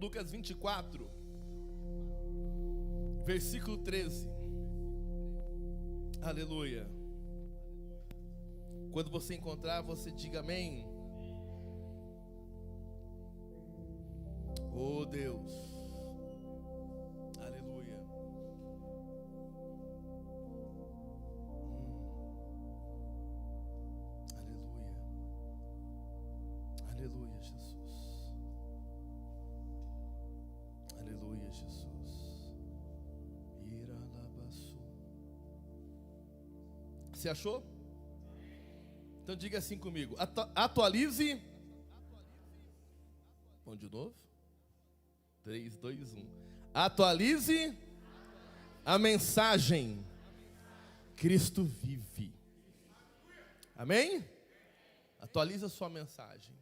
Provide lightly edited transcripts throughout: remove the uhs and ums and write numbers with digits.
Lucas 24, versículo 13. Aleluia. Quando você encontrar, você diga amém. Oh Deus. Aleluia. Aleluia. Aleluia, Jesus. Aleluia, Jesus. Iralabaçu. Você achou? Então diga assim comigo. Atualize. Vamos de novo? 3, 2, 1. Atualize a mensagem. Cristo vive. Amém? Atualize a sua mensagem.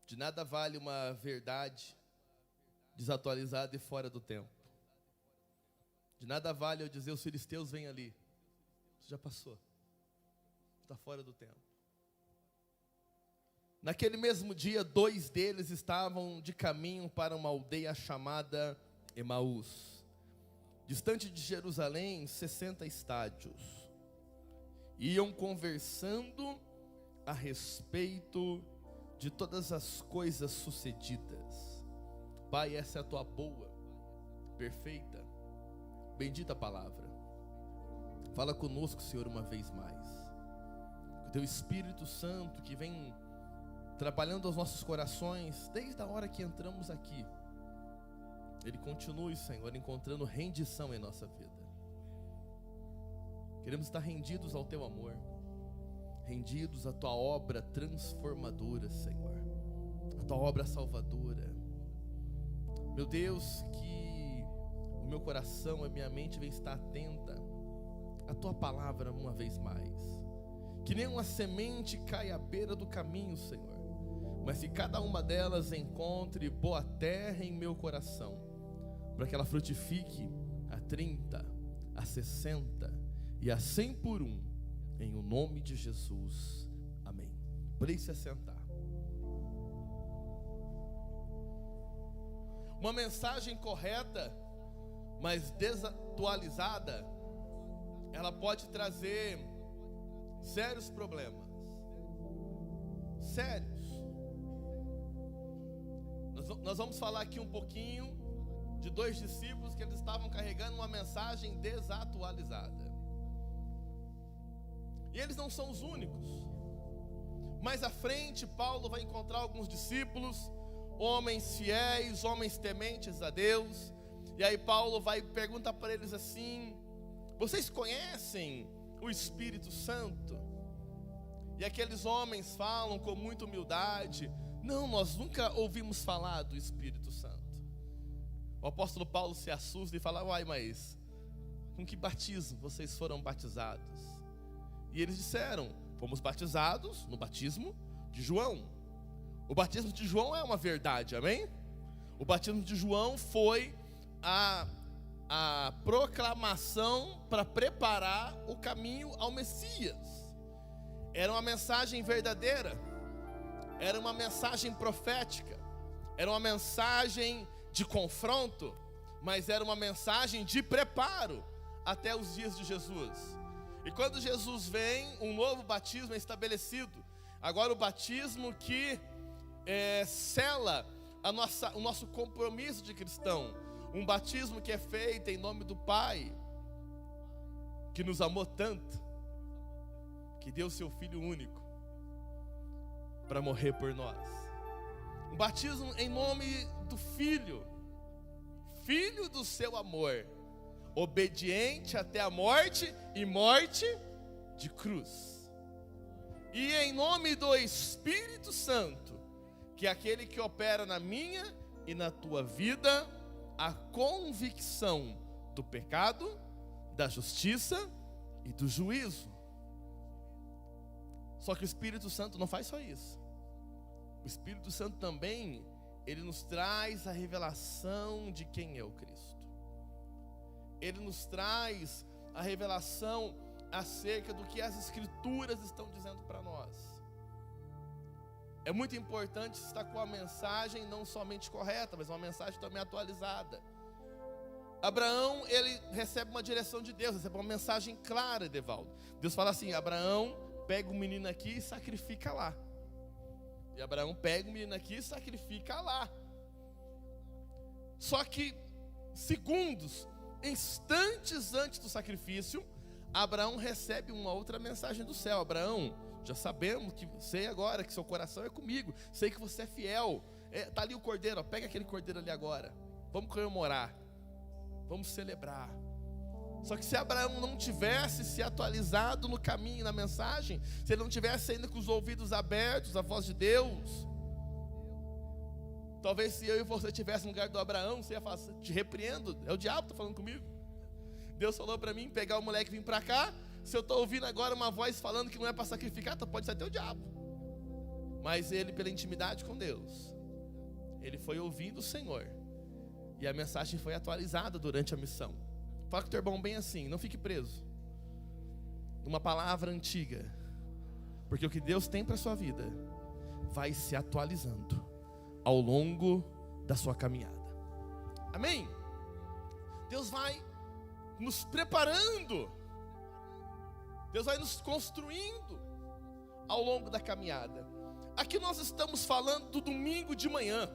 De nada vale uma verdade desatualizada e fora do tempo. De nada vale eu dizer os filisteus vêm ali. Isso já passou. Está fora do tempo. Naquele mesmo dia, 2 deles estavam de caminho para uma aldeia chamada Emaús, distante de Jerusalém, 60 estádios. Iam conversando a respeito de todas as coisas sucedidas. Pai, essa é a tua boa, perfeita, bendita palavra. Fala conosco, Senhor, uma vez mais. O teu Espírito Santo que vem trabalhando aos nossos corações desde a hora que entramos aqui, ele continue, Senhor, encontrando rendição em nossa vida. Queremos estar rendidos ao teu amor, rendidos à tua obra transformadora, Senhor, a tua obra salvadora. Meu Deus, que o meu coração, a minha mente venha estar atenta à tua palavra uma vez mais. Que nenhuma semente caia à beira do caminho, Senhor, mas que cada uma delas encontre boa terra em meu coração, para que ela frutifique a 30, a 60 e a 100 por 1, em o nome de Jesus, amém. Pode se assentar. Uma mensagem correta, mas desatualizada, ela pode trazer sérios problemas. Sérios. Nós vamos falar aqui um pouquinho de 2 discípulos que eles estavam carregando uma mensagem desatualizada. E eles não são os únicos. Mais à frente, Paulo vai encontrar alguns discípulos, homens fiéis, homens tementes a Deus. E aí Paulo vai perguntar para eles assim: vocês conhecem o Espírito Santo? E aqueles homens falam com muita humildade: não, nós nunca ouvimos falar do Espírito Santo. O apóstolo Paulo se assusta e fala: uai, mas com que batismo vocês foram batizados? E eles disseram: fomos batizados no batismo de João. O batismo de João é uma verdade, amém? O batismo de João foi a proclamação para preparar o caminho ao Messias. Era uma mensagem verdadeira, era uma mensagem profética, era uma mensagem de confronto, mas era uma mensagem de preparo até os dias de Jesus. E quando Jesus vem, um novo batismo é estabelecido. Agora o batismo que sela o nosso compromisso de cristão. Um batismo que é feito em nome do Pai, que nos amou tanto, que deu seu Filho único para morrer por nós. Um batismo em nome do Filho, Filho do seu amor, obediente até a morte e morte de cruz. E em nome do Espírito Santo, que é aquele que opera na minha e na tua vida a convicção do pecado, da justiça e do juízo. Só que o Espírito Santo não faz só isso. O Espírito Santo também, ele nos traz a revelação de quem é o Cristo. Ele nos traz a revelação acerca do que as Escrituras estão dizendo para nós. É muito importante estar com a mensagem não somente correta, mas uma mensagem também atualizada. Abraão, ele recebe uma direção de Deus, recebe uma mensagem clara, Edevaldo. Deus fala assim: Abraão, pega o menino aqui e sacrifica lá. E Abraão pega o menino aqui e sacrifica lá. Só que segundos, instantes antes do sacrifício, Abraão recebe uma outra mensagem do céu. Abraão, já sabemos que, sei agora que seu coração é comigo, sei que você é fiel. Está ali o cordeiro, ó, pega aquele cordeiro ali agora. Vamos comemorar, vamos celebrar. Só que se Abraão não tivesse se atualizado no caminho, na mensagem, se ele não tivesse ainda com os ouvidos abertos à voz de Deus, talvez se eu e você estivesse no lugar do Abraão, você ia falar: te repreendo, é o diabo que está falando comigo. Deus falou para mim pegar o moleque e vir para cá. Se eu estou ouvindo agora uma voz falando que não é para sacrificar, então pode ser até o diabo. Mas ele, pela intimidade com Deus, ele foi ouvindo o Senhor, e a mensagem foi atualizada durante a missão. Fala com o teu irmão bem assim: não fique preso numa palavra antiga, porque o que Deus tem para a sua vida vai se atualizando ao longo da sua caminhada. Amém? Deus vai nos preparando, Deus vai nos construindo ao longo da caminhada. Aqui nós estamos falando do domingo de manhã,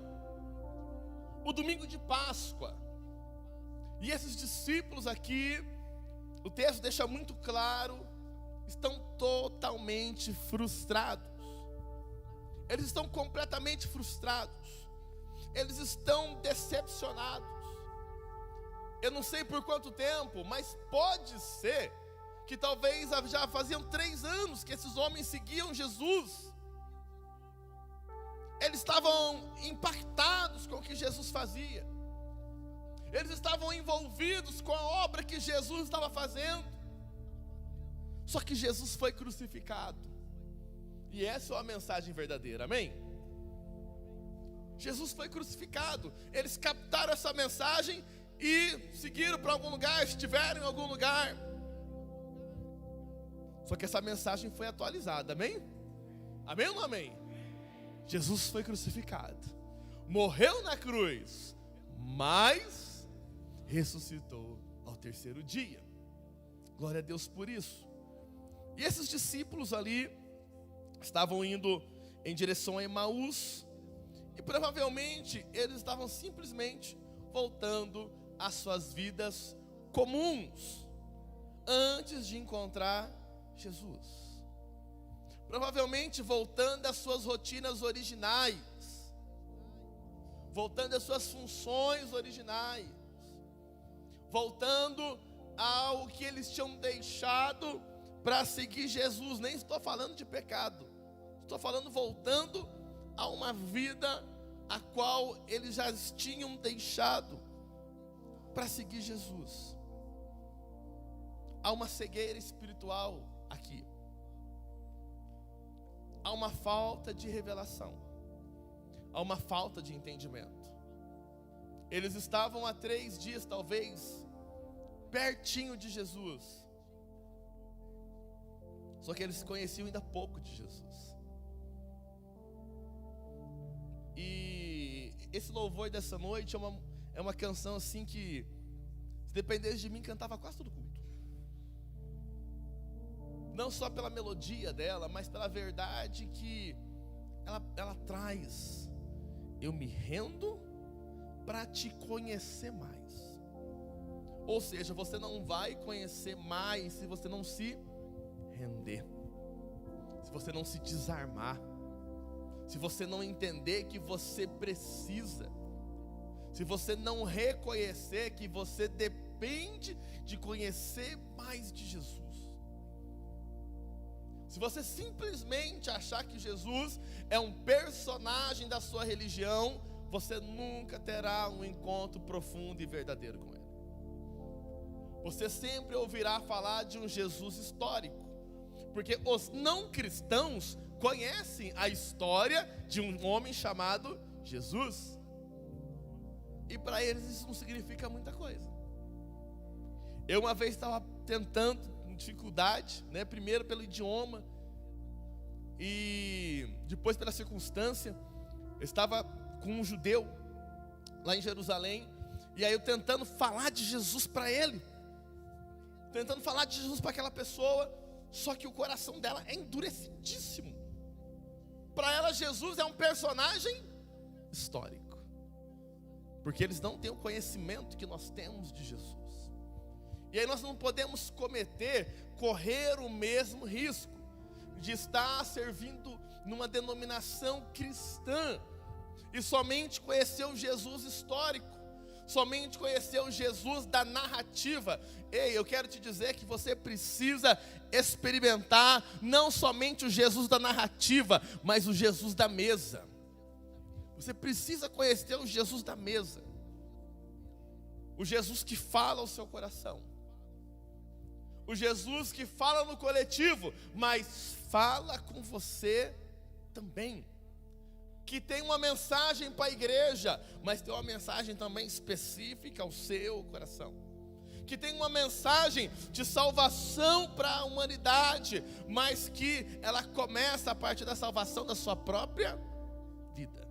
o domingo de Páscoa. E esses discípulos aqui, o texto deixa muito claro, estão totalmente frustrados. Eles estão completamente frustrados. Eles estão decepcionados. Eu não sei por quanto tempo, mas pode ser que talvez já faziam 3 anos que esses homens seguiam Jesus. Eles estavam impactados com o que Jesus fazia. Eles estavam envolvidos com a obra que Jesus estava fazendo. Só que Jesus foi crucificado. E essa é a mensagem verdadeira, amém? Jesus foi crucificado. Eles captaram essa mensagem e seguiram para algum lugar, estiveram em algum lugar. Só que essa mensagem foi atualizada, amém? Amém ou não amém? Jesus foi crucificado, morreu na cruz, mas ressuscitou ao 3º dia. Glória a Deus por isso. E esses discípulos ali estavam indo em direção a Emaús, e provavelmente eles estavam simplesmente voltando às suas vidas comuns antes de encontrar Jesus. Provavelmente voltando às suas rotinas originais, voltando às suas funções originais, voltando ao que eles tinham deixado para seguir Jesus. Nem estou falando de pecado, estou falando voltando a uma vida a qual eles já tinham deixado para seguir Jesus. Há uma cegueira espiritual aqui. Há uma falta de revelação. Há uma falta de entendimento. Eles estavam há 3 dias, talvez, pertinho de Jesus. Só que eles conheciam ainda pouco de Jesus. E esse louvor dessa noite é uma canção assim que, se dependesse de mim, cantava quase todo culto. Não só pela melodia dela, mas pela verdade que ela traz. Eu me rendo para te conhecer mais. Ou seja, você não vai conhecer mais se você não se render, se você não se desarmar, se você não entender que você precisa, se você não reconhecer que você depende de conhecer mais de Jesus. Se você simplesmente achar que Jesus é um personagem da sua religião, você nunca terá um encontro profundo e verdadeiro com Ele. Você sempre ouvirá falar de um Jesus histórico, porque os não cristãos conhecem a história de um homem chamado Jesus, e para eles isso não significa muita coisa. Eu uma vez estava tentando, dificuldade, né? Primeiro pelo idioma, E depois, pela circunstância, eu estava com um judeu lá em Jerusalém, e aí eu tentando falar de Jesus para ele, tentando falar de Jesus para aquela pessoa, só que o coração dela é endurecidíssimo. Para ela, Jesus é um personagem histórico, porque eles não têm o conhecimento que nós temos de Jesus. E aí nós não podemos correr o mesmo risco de estar servindo numa denominação cristã e somente conhecer o Jesus histórico, somente conhecer o Jesus da narrativa. Ei, eu quero te dizer que você precisa experimentar não somente o Jesus da narrativa, mas o Jesus da mesa. Você precisa conhecer o Jesus da mesa, o Jesus que fala ao seu coração, o Jesus que fala no coletivo, mas fala com você também, que tem uma mensagem para a igreja, mas tem uma mensagem também específica ao seu coração, que tem uma mensagem de salvação para a humanidade, mas que ela começa a partir da salvação da sua própria vida.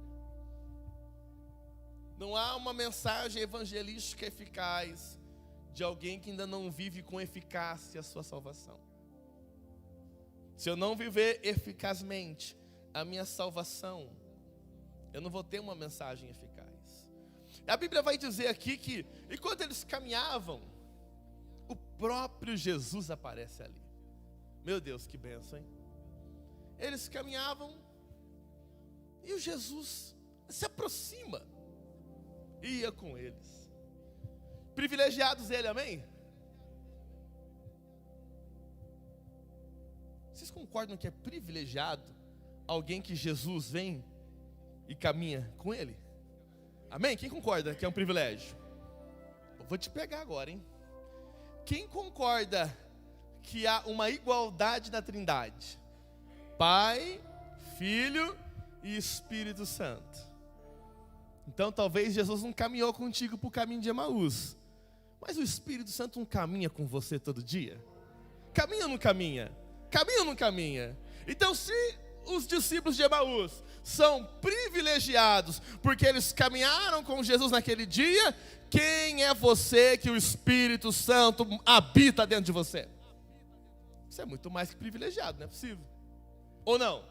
Não há uma mensagem evangelística eficaz de alguém que ainda não vive com eficácia a sua salvação. Se eu não viver eficazmente a minha salvação, eu não vou ter uma mensagem eficaz. A Bíblia vai dizer aqui que, enquanto eles caminhavam, o próprio Jesus aparece ali. Meu Deus, que bênção, hein? Eles caminhavam e o Jesus se aproxima e ia com eles. Privilegiados ele, amém? Vocês concordam que é privilegiado alguém que Jesus vem e caminha com ele? Amém? Quem concorda que é um privilégio? Eu vou te pegar agora, hein? Quem concorda que há uma igualdade na Trindade? Pai, Filho e Espírito Santo. Então talvez Jesus não caminhou contigo para o caminho de Emaús, mas o Espírito Santo não caminha com você todo dia? Caminha ou não caminha? Caminha ou não caminha? Então, se os discípulos de Emaús são privilegiados porque eles caminharam com Jesus naquele dia, quem é você que o Espírito Santo habita dentro de você? Você é muito mais que privilegiado, não é possível? Ou não?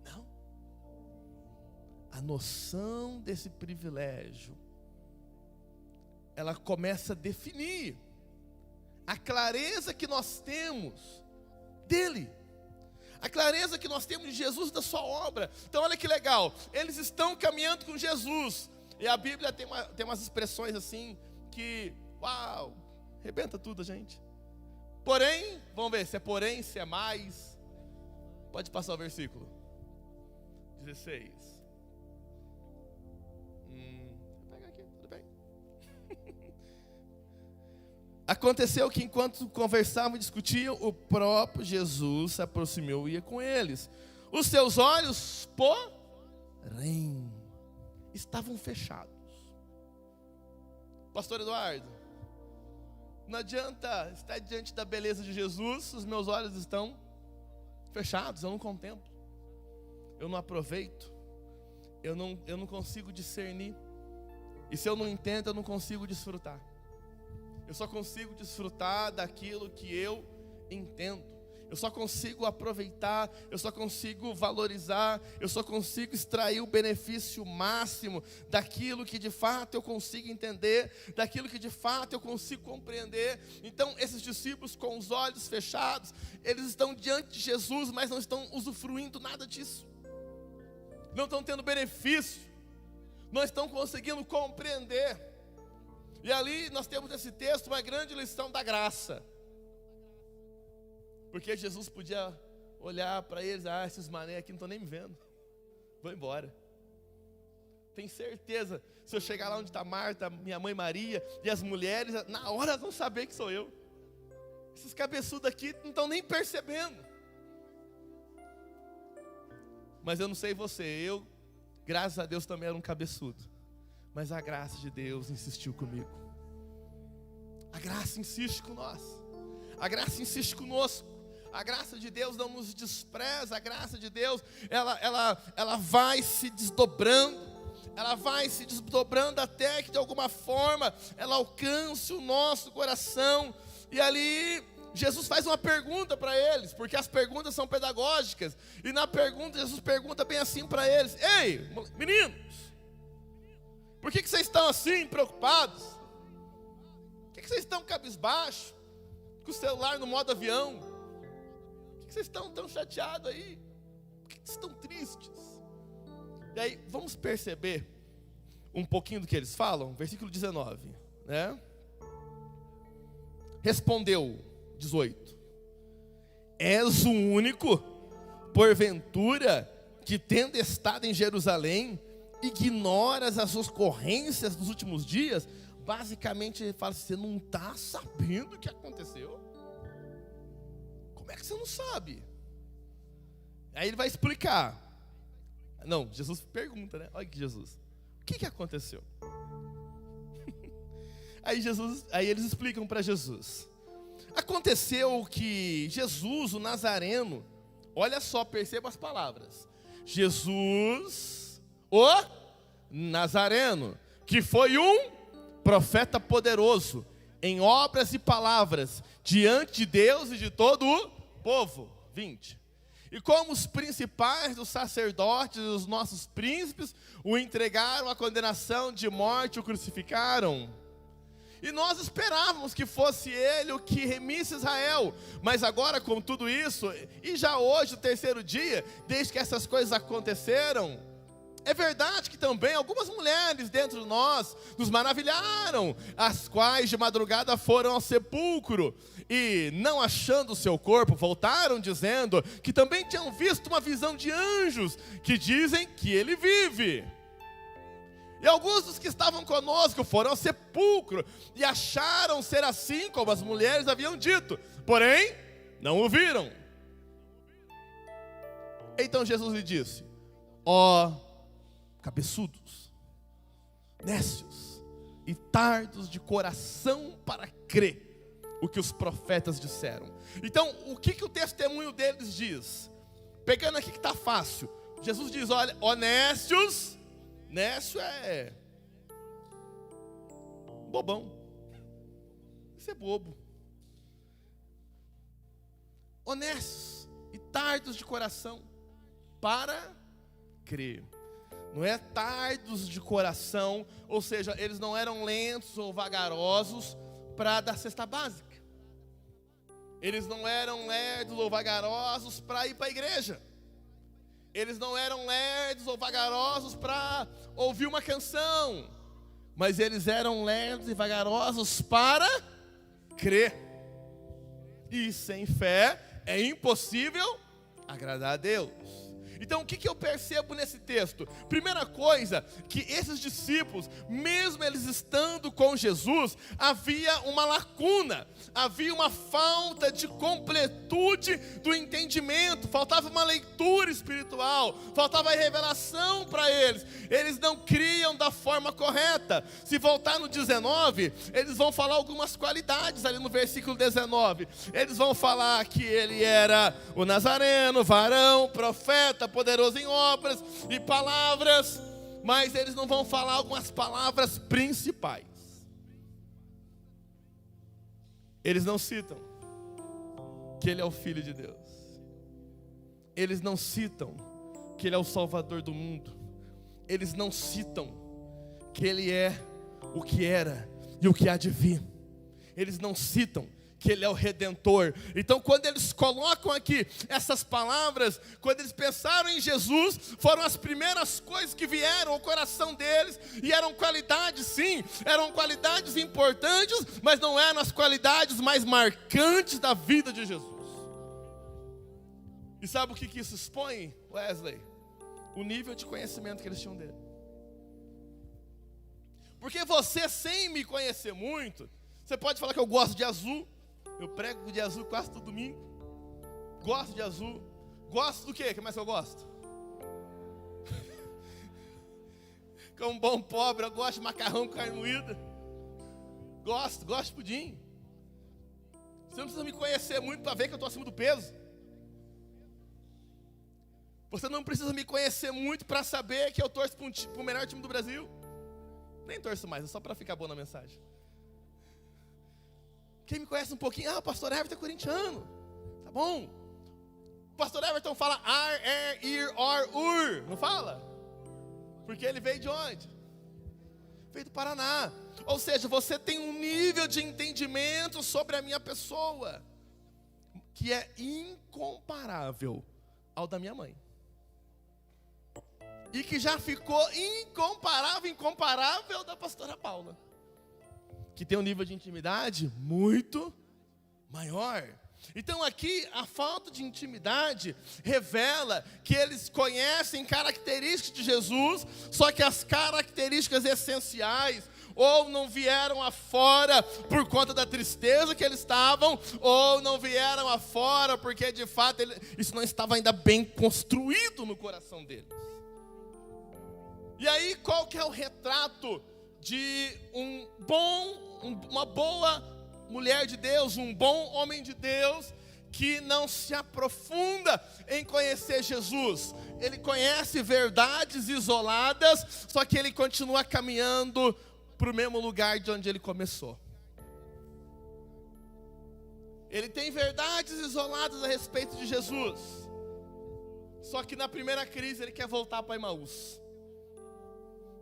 Não. A noção desse privilégio, ela começa a definir a clareza que nós temos dele, a clareza que nós temos de Jesus, da sua obra. Então olha que legal, eles estão caminhando com Jesus, e a Bíblia tem umas expressões assim, que, uau, arrebenta tudo, gente. Porém, vamos ver se é porém, se é mais. Pode passar o versículo 16. Pega aqui, tudo bem. Aconteceu que enquanto conversavam e discutiam, o próprio Jesus se aproximou e ia com eles. Os seus olhos, porém, estavam fechados. Pastor Eduardo, não adianta estar diante da beleza de Jesus se os meus olhos estão fechados. Eu não contemplo, eu não aproveito, eu não consigo discernir. E se eu não entendo, eu não consigo desfrutar. Eu só consigo desfrutar daquilo que eu entendo. Eu só consigo aproveitar, eu só consigo valorizar, eu só consigo extrair o benefício máximo daquilo que de fato eu consigo entender, daquilo que de fato eu consigo compreender. Então esses discípulos com os olhos fechados, eles estão diante de Jesus, mas não estão usufruindo nada disso. Não estão tendo benefício, não estão conseguindo compreender. E ali nós temos nesse texto uma grande lição da graça. Porque Jesus podia olhar para eles, esses mané aqui não estão nem me vendo, vou embora. Tenho certeza, se eu chegar lá onde está Marta, minha mãe Maria e as mulheres, na hora elas vão saber que sou eu. Esses cabeçudos aqui não estão nem percebendo. Mas eu não sei você, eu, graças a Deus, também era um cabeçudo. Mas a graça de Deus insistiu comigo. A graça insiste com nós. A graça insiste conosco. A graça de Deus não nos despreza. A graça de Deus, ela vai se desdobrando. Ela vai se desdobrando até que de alguma forma ela alcance o nosso coração. E ali Jesus faz uma pergunta para eles, porque as perguntas são pedagógicas. E na pergunta Jesus pergunta bem assim para eles: ei, meninos, por que vocês estão assim preocupados? Por que vocês estão cabisbaixos, com o celular no modo avião? Por que vocês estão tão chateados aí? Por que vocês estão tristes? E aí, vamos perceber um pouquinho do que eles falam? Versículo 19, né? Respondeu, 18: és o único, porventura, que tendo estado em Jerusalém, ignoras as ocorrências dos últimos dias? Basicamente ele fala: você não está sabendo o que aconteceu? Como é que você não sabe? Aí ele vai explicar. Não, Jesus pergunta, né? Olha que Jesus, o que aconteceu? Aí eles explicam para Jesus. Aconteceu que Jesus, o Nazareno, olha só, perceba as palavras. Jesus, o Nazareno, que foi um profeta poderoso em obras e palavras diante de Deus e de todo o povo. 20. E como os principais dos sacerdotes e os nossos príncipes o entregaram à condenação de morte, o crucificaram. E nós esperávamos que fosse ele o que remisse Israel. Mas agora, com tudo isso, e já hoje, o terceiro dia, desde que essas coisas aconteceram, é verdade que também algumas mulheres dentro de nós nos maravilharam, as quais de madrugada foram ao sepulcro e, não achando o seu corpo, voltaram dizendo que também tinham visto uma visão de anjos que dizem que ele vive. E alguns dos que estavam conosco foram ao sepulcro e acharam ser assim como as mulheres haviam dito, porém não o viram. Então Jesus lhe disse: ó cabeçudos, nécios e tardos de coração para crer o que os profetas disseram. Então, o que o testemunho deles diz? Pegando aqui que está fácil, Jesus diz: olha, honestos. Nécio é bobão. Isso é bobo. Honestos e tardos de coração para crer. Não é tardos de coração, ou seja, eles não eram lentos ou vagarosos para dar cesta básica. Eles não eram lerdos ou vagarosos para ir para a igreja. Eles não eram lerdos ou vagarosos para ouvir uma canção. Mas eles eram lerdos e vagarosos para crer. E sem fé é impossível agradar a Deus. Então o que eu percebo nesse texto? Primeira coisa, que esses discípulos, mesmo eles estando com Jesus, havia uma lacuna, havia uma falta de completude do entendimento, faltava uma leitura espiritual, faltava revelação para eles. Eles não criam da forma correta. Se voltar no 19, eles vão falar algumas qualidades ali no versículo 19. Eles vão falar que ele era o Nazareno, varão, profeta, poderoso em obras e palavras, mas eles não vão falar algumas palavras principais. Eles não citam que ele é o Filho de Deus. Eles não citam que ele é o Salvador do mundo. Eles não citam que ele é o que era e o que há de vir. Eles não citam que ele é o Redentor. Então, quando eles colocam aqui essas palavras, quando eles pensaram em Jesus, foram as primeiras coisas que vieram ao coração deles, e eram qualidades, sim, eram qualidades importantes, mas não eram as qualidades mais marcantes da vida de Jesus. E sabe o que isso expõe, Wesley? O nível de conhecimento que eles tinham dele. Porque você, sem me conhecer muito, você pode falar que eu gosto de azul. Eu prego de azul quase todo domingo. Gosto de azul. Gosto do quê? O que mais eu gosto? Como bom pobre, eu gosto de macarrão com carne moída. Gosto de pudim. Você não precisa me conhecer muito para ver que eu estou acima do peso. Você não precisa me conhecer muito para saber que eu torço para o melhor time do Brasil. Nem torço mais, é só para ficar bom na mensagem. Quem me conhece um pouquinho, o pastor Everton é corintiano. Tá bom. O pastor Everton fala ar, ir, ur. Não fala? Porque ele veio de onde? Veio do Paraná. Ou seja, você tem um nível de entendimento sobre a minha pessoa que é incomparável ao da minha mãe. E que já ficou incomparável da pastora Paula, que tem um nível de intimidade muito maior. Então aqui a falta de intimidade revela que eles conhecem características de Jesus, só que as características essenciais ou não vieram afora por conta da tristeza que eles estavam, ou não vieram afora porque de fato isso não estava ainda bem construído no coração deles. E aí qual que é o retrato de uma boa mulher de Deus, um bom homem de Deus, que não se aprofunda em conhecer Jesus? Ele conhece verdades isoladas, só que ele continua caminhando para o mesmo lugar de onde ele começou. Ele tem verdades isoladas a respeito de Jesus, só que na primeira crise ele quer voltar para Emaús.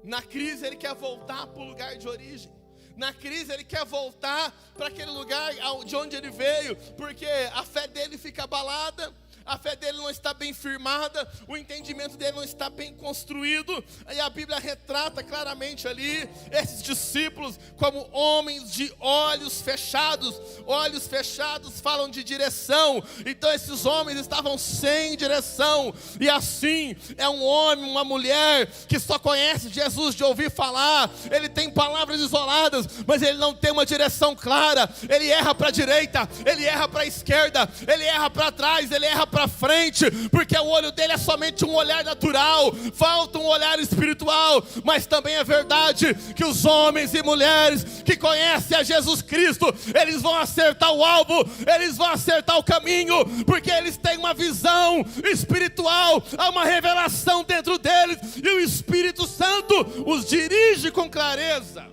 Na crise ele quer voltar para o lugar de origem. Na crise ele quer voltar para aquele lugar de onde ele veio, porque a fé dele fica abalada, a fé dele não está bem firmada, o entendimento dele não está bem construído. E a Bíblia retrata claramente ali esses discípulos como homens de olhos fechados. Olhos fechados falam de direção. Então esses homens estavam sem direção. E assim é um homem, uma mulher que só conhece Jesus de ouvir falar. Ele tem palavras isoladas, mas ele não tem uma direção clara. Ele erra para a direita, ele erra para a esquerda, ele erra para trás, ele erra para frente, porque o olho dele é somente um olhar natural. Falta um olhar espiritual. Mas também é verdade que os homens e mulheres que conhecem a Jesus Cristo, eles vão acertar o alvo, eles vão acertar o caminho, porque eles têm uma visão espiritual, há uma revelação dentro deles, e o Espírito Santo os dirige com clareza.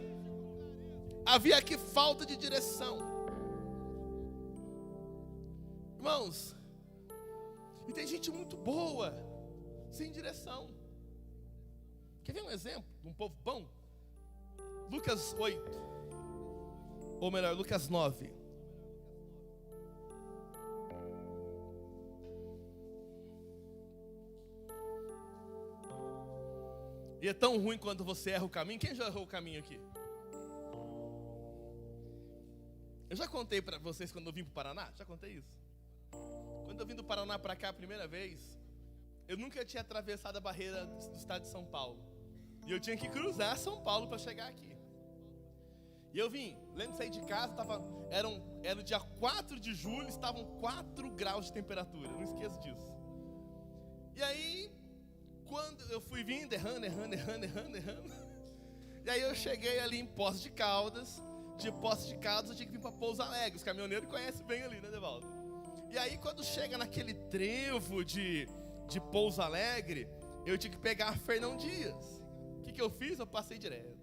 Havia aqui falta de direção, irmãos. E tem gente muito boa, sem direção. Quer ver um exemplo de um povo bom? Lucas 8, ou melhor, Lucas 9. E é tão ruim quando você erra o caminho. Quem já errou o caminho aqui? Eu já contei para vocês quando eu vim para o Paraná? Já contei isso? Quando eu vim do Paraná para cá a primeira vez, eu nunca tinha atravessado a barreira do estado de São Paulo. E eu tinha que cruzar São Paulo para chegar aqui. E eu vim, lembro de sair de casa, era o dia 4 de julho, estavam 4 graus de temperatura, não esqueço disso. E aí, quando eu fui vindo, errando. E aí eu cheguei ali em Poços de Caldas. De Poços de Caldas eu tinha que vir para Pouso Alegre. Os caminhoneiros conhecem bem ali, né, Devaldo? E aí quando chega naquele trevo de Pouso Alegre, eu tinha que pegar Fernão Dias. O que eu fiz? Eu passei direto.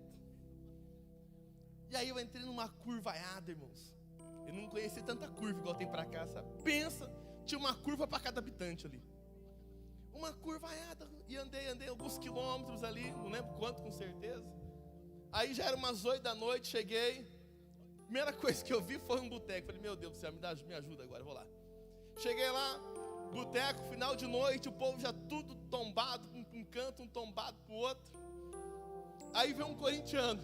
E aí eu entrei numa curvaiada, irmãos. Eu não conheci tanta curva igual tem pra cá, sabe? Pensa, tinha uma curva para cada habitante ali. Uma curvaiada. E andei alguns quilômetros ali, não lembro quanto com certeza. Aí já era umas 8 da noite, cheguei. Primeira coisa que eu vi foi um boteco. Falei, meu Deus do céu, me ajuda agora, vou lá. Cheguei lá, boteco, final de noite, o povo já tudo tombado, um canto, um tombado pro outro. Aí veio um corintiano.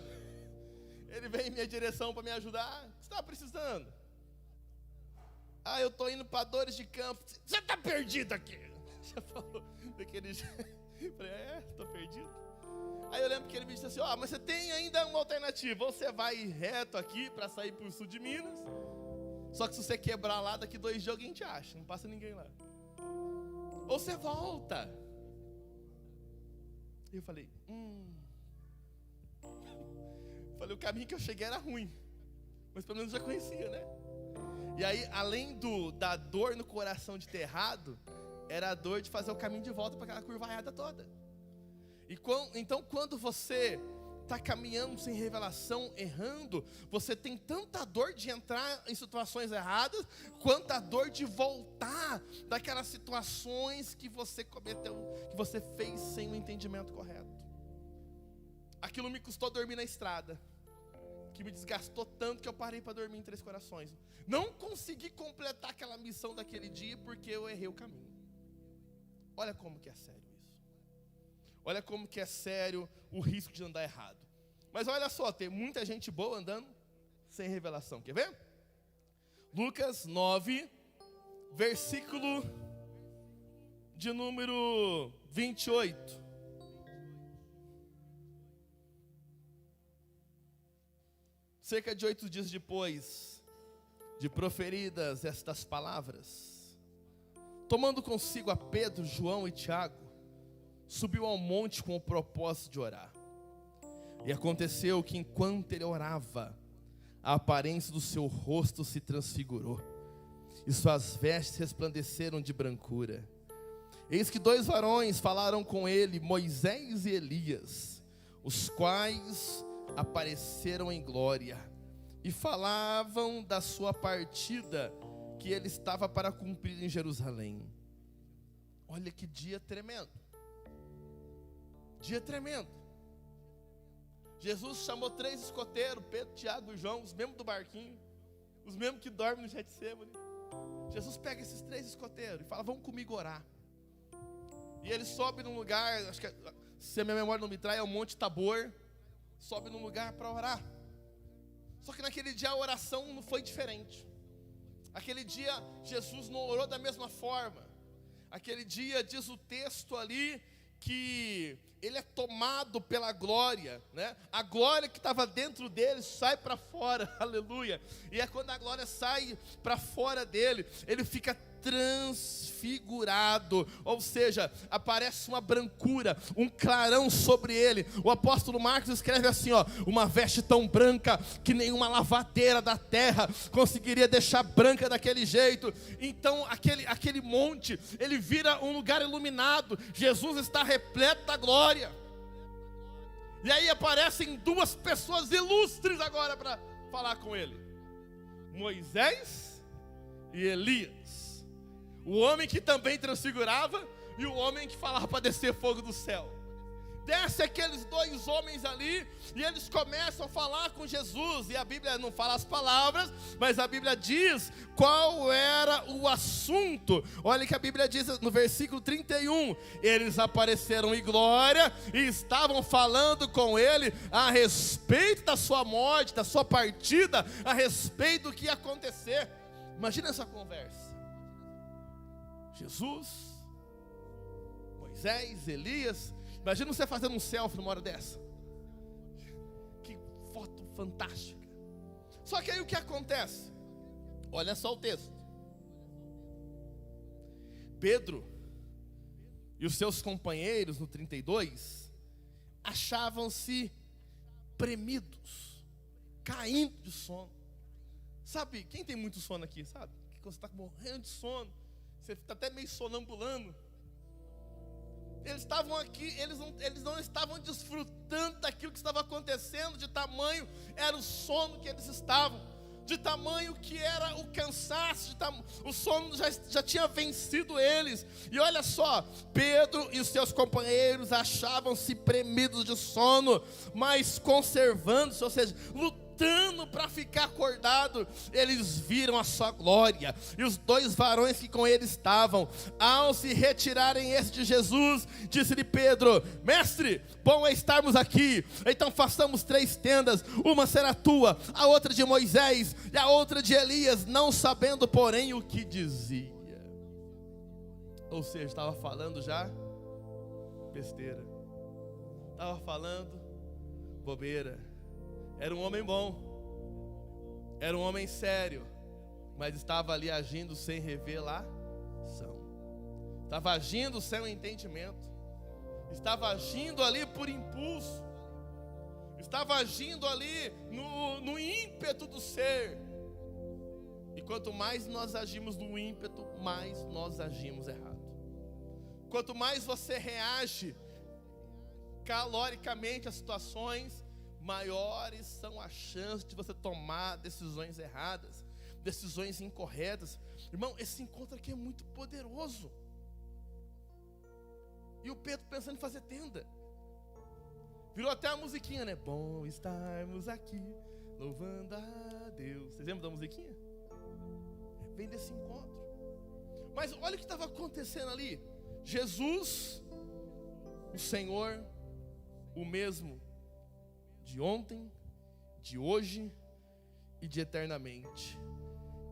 Ele veio em minha direção para me ajudar. O que você estava precisando? Eu estou indo para Dores de Campos. Você está perdido aqui. Já falou daquele jeito. Eu falei, estou perdido. Aí eu lembro que ele me disse assim, mas você tem ainda uma alternativa. Ou você vai reto aqui para sair para o sul de Minas. Só que se você quebrar lá, daqui 2 dias alguém te acha. Não passa ninguém lá. Ou você volta. E eu falei, Falei, o caminho que eu cheguei era ruim. Mas pelo menos eu já conhecia, né? E aí, além da dor no coração de ter errado, era a dor de fazer o caminho de volta para aquela curvaiada toda. Então, quando você está caminhando sem revelação, errando, você tem tanta dor de entrar em situações erradas, quanto a dor de voltar daquelas situações que você cometeu, que você fez sem o entendimento correto. Aquilo me custou dormir na estrada, que me desgastou tanto que eu parei para dormir em Três Corações. Não consegui completar aquela missão daquele dia porque eu errei o caminho. Olha como que é sério isso. Olha como que é sério o risco de andar errado. Mas olha só, tem muita gente boa andando sem revelação. Quer ver? Lucas 9, versículo de número 28. Cerca de 8 dias depois de proferidas estas palavras, tomando consigo a Pedro, João e Tiago, subiu ao monte com o propósito de orar. E aconteceu que enquanto ele orava, a aparência do seu rosto se transfigurou, e suas vestes resplandeceram de brancura. Eis que 2 varões falaram com ele, Moisés e Elias, os quais apareceram em glória, e falavam da sua partida, que ele estava para cumprir em Jerusalém. Olha que dia tremendo. Dia tremendo. Jesus chamou 3 escoteiros, Pedro, Tiago e João, os mesmos do barquinho, os mesmos que dormem no Getsêmani. Jesus pega esses 3 escoteiros e fala, vão comigo orar. E ele sobe num lugar, acho que se a minha memória não me trai, é o Monte Tabor. Sobe num lugar para orar. Só que naquele dia a oração não foi diferente. Aquele dia Jesus não orou da mesma forma. Aquele dia diz o texto ali que ele é tomado pela glória, né? A glória que estava dentro dele sai para fora, aleluia. E é quando a glória sai para fora dele, ele fica transfigurado, ou seja, aparece uma brancura, um clarão sobre ele. O apóstolo Marcos escreve assim, ó, uma veste tão branca que nenhuma lavadeira da terra conseguiria deixar branca daquele jeito. Então aquele monte, ele vira um lugar iluminado. Jesus está repleto da glória. E aí aparecem 2 pessoas ilustres agora para falar com ele: Moisés e Elias. O homem que também transfigurava e o homem que falava para descer fogo do céu. Desce aqueles 2 homens ali e eles começam a falar com Jesus. E a Bíblia não fala as palavras, mas a Bíblia diz qual era o assunto. Olha que a Bíblia diz no versículo 31. Eles apareceram em glória e estavam falando com ele a respeito da sua morte, da sua partida, a respeito do que ia acontecer. Imagina essa conversa. Jesus, Moisés, Elias. Imagina você fazendo um selfie numa hora dessa. Que foto fantástica. Só que aí o que acontece? Olha só o texto. Pedro e os seus companheiros, no 32, achavam-se premidos, caindo de sono. Sabe, quem tem muito sono aqui, sabe? Que você está morrendo de sono, você está até meio sonambulando. Eles estavam aqui, eles não estavam desfrutando daquilo que estava acontecendo, de tamanho era o sono que eles estavam, de tamanho que era o cansaço, o sono já tinha vencido eles. E olha só, Pedro e os seus companheiros achavam-se premidos de sono, mas conservando-se, ou seja, lutando para ficar acordado. Eles viram a sua glória, e os 2 varões que com ele estavam, ao se retirarem de Jesus, disse-lhe Pedro: mestre, bom é estarmos aqui, então façamos 3 tendas, uma será tua, a outra de Moisés e a outra de Elias, não sabendo porém o que dizia. Ou seja, estava falando já besteira, estava falando bobeira. Era um homem bom, era um homem sério, mas estava ali agindo sem revelação, estava agindo sem entendimento, estava agindo ali por impulso, estava agindo ali no ímpeto do ser. E quanto mais nós agimos no ímpeto, mais nós agimos errado. quanto mais você reage caloricamente às situações, maiores são as chances de você tomar decisões erradas, decisões incorretas. Irmão, esse encontro aqui é muito poderoso. E o Pedro pensando em fazer tenda. Virou até a musiquinha, né? Bom estarmos aqui, louvando a Deus. Vocês lembram da musiquinha? Vem desse encontro. Mas olha o que estava acontecendo ali. Jesus, o Senhor, o mesmo de ontem, de hoje e de eternamente.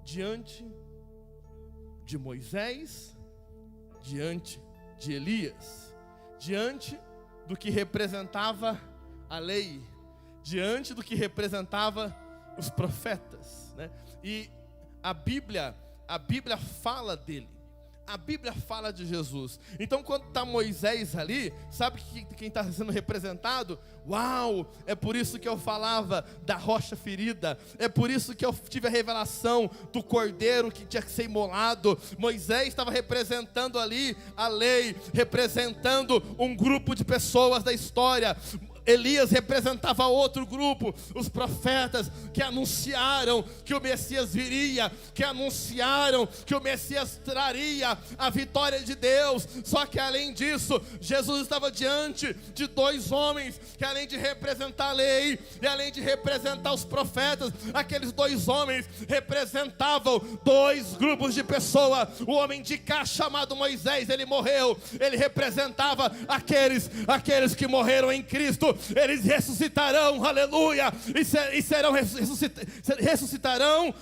Diante de Moisés, diante de Elias, diante do que representava a lei, diante do que representava os profetas, né? E a Bíblia fala dele. A Bíblia fala de Jesus. Então quando está Moisés ali, sabe quem está sendo representado? Uau, é por isso que eu falava da rocha ferida. É por isso que eu tive a revelação do cordeiro que tinha que ser imolado. Moisés estava representando ali a lei, representando um grupo de pessoas da história. Elias representava outro grupo, os profetas que anunciaram que o Messias viria, que anunciaram que o Messias traria a vitória de Deus. Só que além disso, Jesus estava diante de dois homens que, além de representar a lei e além de representar os profetas, aqueles dois homens representavam dois grupos de pessoas. O homem de cá chamado Moisés, ele morreu, ele representava aqueles que morreram em Cristo. Eles ressuscitarão, aleluia, ressuscitarão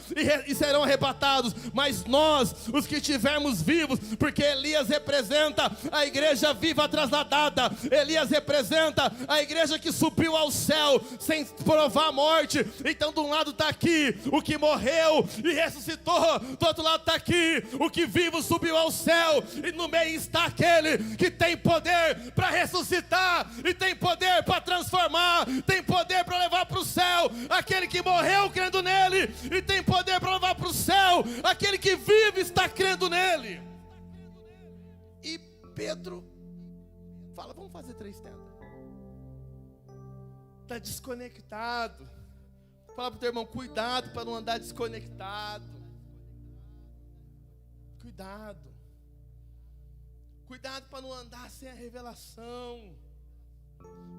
e serão arrebatados. Mas nós, os que estivermos vivos, porque Elias representa a igreja viva trasladada, Elias representa a igreja que subiu ao céu sem provar a morte. Então de um lado está aqui o que morreu e ressuscitou, do outro lado está aqui o que vivo subiu ao céu, e no meio está aquele que tem poder para ressuscitar e tem poder para transformar, tem poder para levar para o céu aquele que morreu crendo nele, e tem poder para levar para o céu aquele que vive está crendo nele. E Pedro fala: vamos fazer 3 tendas. Está desconectado. Fala para o teu irmão: cuidado para não andar desconectado. Cuidado para não andar sem a revelação.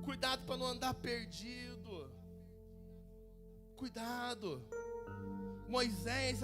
Cuidado para não andar perdido. Cuidado. Moisés,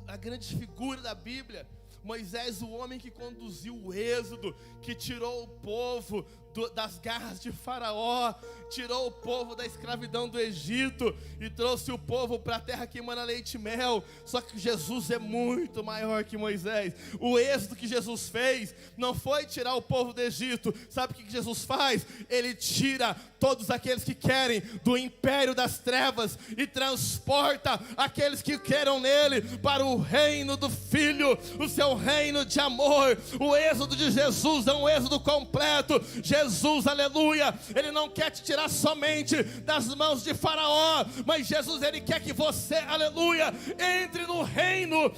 a grande figura da Bíblia. Moisés, o homem que conduziu o êxodo, que tirou o povo das garras de Faraó, tirou o povo da escravidão do Egito e trouxe o povo para a terra que emana leite e mel. Só que Jesus é muito maior que Moisés. O êxodo que Jesus fez não foi tirar o povo do Egito. Sabe o que Jesus faz? Ele tira todos aqueles que querem do império das trevas e transporta aqueles que queiram nele para o reino do Filho, o seu reino de amor. O êxodo de Jesus é um êxodo completo. Jesus, aleluia, ele não quer te tirar somente das mãos de Faraó, mas Jesus, ele quer que você, aleluia, entre no reino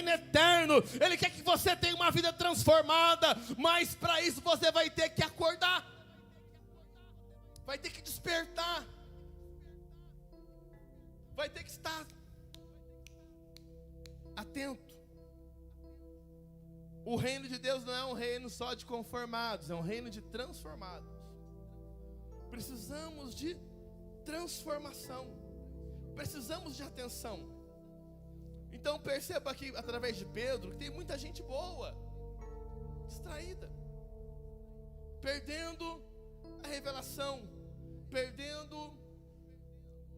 eterno. Ele quer que você tenha uma vida transformada, mas para isso você vai ter que acordar, vai ter que despertar, vai ter que estar atento. O reino de Deus não é um reino só de conformados, é um reino de transformados. Precisamos de transformação, precisamos de atenção. Então perceba aqui através de Pedro que tem muita gente boa, distraída, perdendo a revelação, perdendo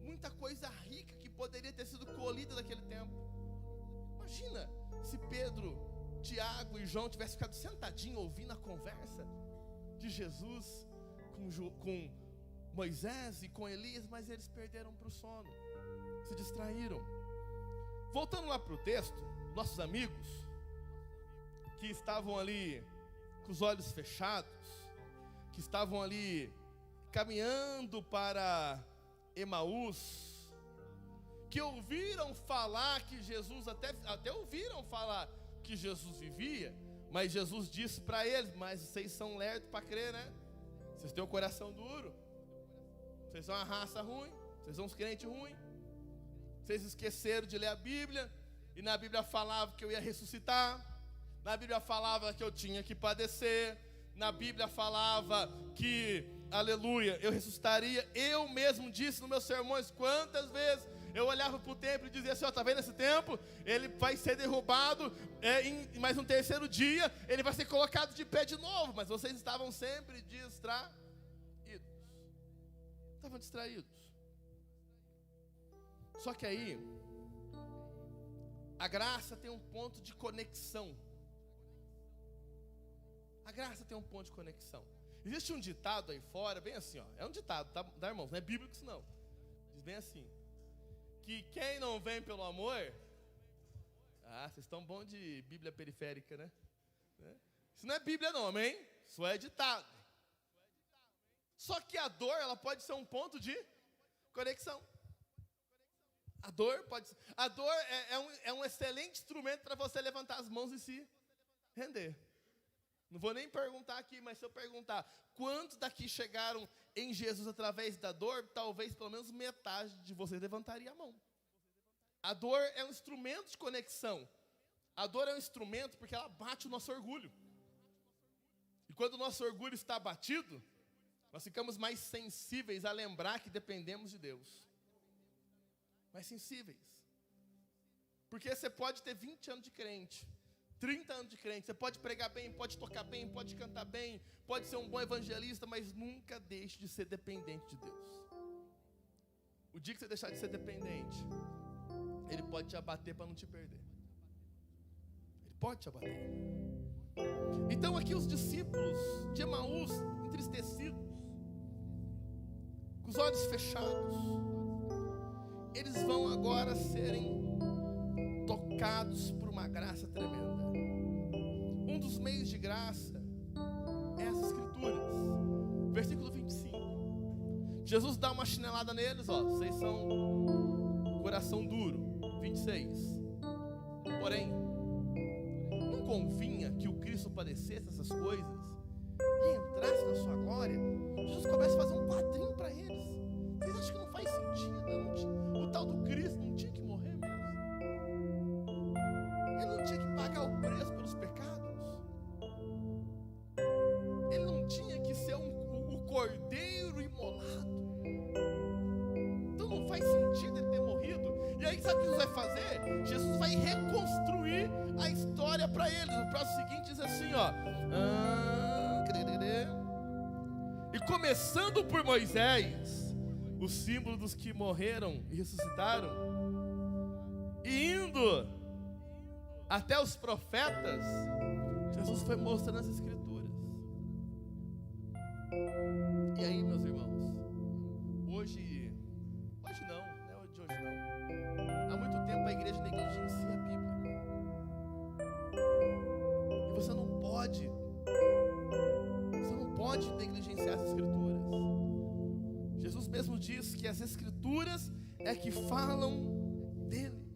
muita coisa rica que poderia ter sido colhida naquele tempo. Imagina se Pedro, Tiago e João tivessem ficado sentadinhos ouvindo a conversa de Jesus com Moisés e com Elias, mas eles perderam para o sono, se distraíram. Voltando lá para o texto, nossos amigos que estavam ali com os olhos fechados, que estavam ali caminhando para Emaús, que ouviram falar que Jesus, até ouviram falar que Jesus vivia, Mas Jesus disse para eles: mas vocês são lerdos para crer, né? Vocês têm o coração duro. Vocês são uma raça ruim. Vocês são uns crentes ruins. Vocês esqueceram de ler a Bíblia. E na Bíblia falava que eu ia ressuscitar. Na Bíblia falava que eu tinha que padecer. Na Bíblia falava que, aleluia, eu ressuscitaria. Eu mesmo disse nos meus sermões quantas vezes eu olhava para o templo e dizia assim: ó, tá vendo esse templo? Ele vai ser derrubado, mas no terceiro dia ele vai ser colocado de pé de novo. Mas vocês estavam sempre distraídos. Estavam distraídos. Só que aí, a graça tem um ponto de conexão. A graça tem um ponto de conexão. Existe um ditado aí fora, bem assim, ó. É um ditado, tá, irmãos? Não é bíblico isso não. Diz bem assim: que quem não vem pelo amor... Ah, vocês estão bons de Bíblia periférica, né? Isso não é Bíblia não, amém? Isso é ditado. Só que a dor, ela pode ser um ponto de conexão. A dor pode ser... A dor é um excelente instrumento para você levantar as mãos e se render. Não vou nem perguntar aqui, mas se eu perguntar quantos daqui chegaram em Jesus através da dor, talvez pelo menos metade de vocês levantaria a mão. A dor é um instrumento de conexão. A dor é um instrumento porque ela bate o nosso orgulho. E quando o nosso orgulho está abatido, nós ficamos mais sensíveis a lembrar que dependemos de Deus. Mais sensíveis. Porque você pode ter 20 anos de crente, 30 anos de crente, você pode pregar bem, pode tocar bem, pode cantar bem, pode ser um bom evangelista, mas nunca deixe de ser dependente de Deus. O dia que você deixar de ser dependente, Ele pode te abater para não te perder. Ele pode te abater. Então aqui os discípulos de Emaús, entristecidos, com os olhos fechados, eles vão agora serem tocados por uma graça tremenda. Um dos meios de graça é as Escrituras. Versículo 25. Jesus dá uma chinelada neles, ó. Vocês são coração duro. 26. Porém, não convinha que o Cristo padecesse essas coisas e entrasse na sua glória? Jesus começa a fazer um quadrinho para eles. Vocês acham que não faz sentido? O tal do Cristo não tinha que morrer mesmo? Ele não tinha que pagar o preço pelos pecados? Ele não tinha que ser o cordeiro imolado? Então não faz sentido ele ter morrido. E aí sabe o que Jesus vai fazer? Jesus vai reconstruir a história para eles. O próximo seguinte diz assim, ó. E começando por Moisés, o símbolo dos que morreram e ressuscitaram, e indo até os profetas, Jesus foi mostrando as Escrituras. E aí, meus irmãos, hoje não, não é de hoje não. Há muito tempo a igreja negligencia a Bíblia. E você não pode negligenciar as Escrituras. Jesus mesmo diz que as Escrituras é que falam dele.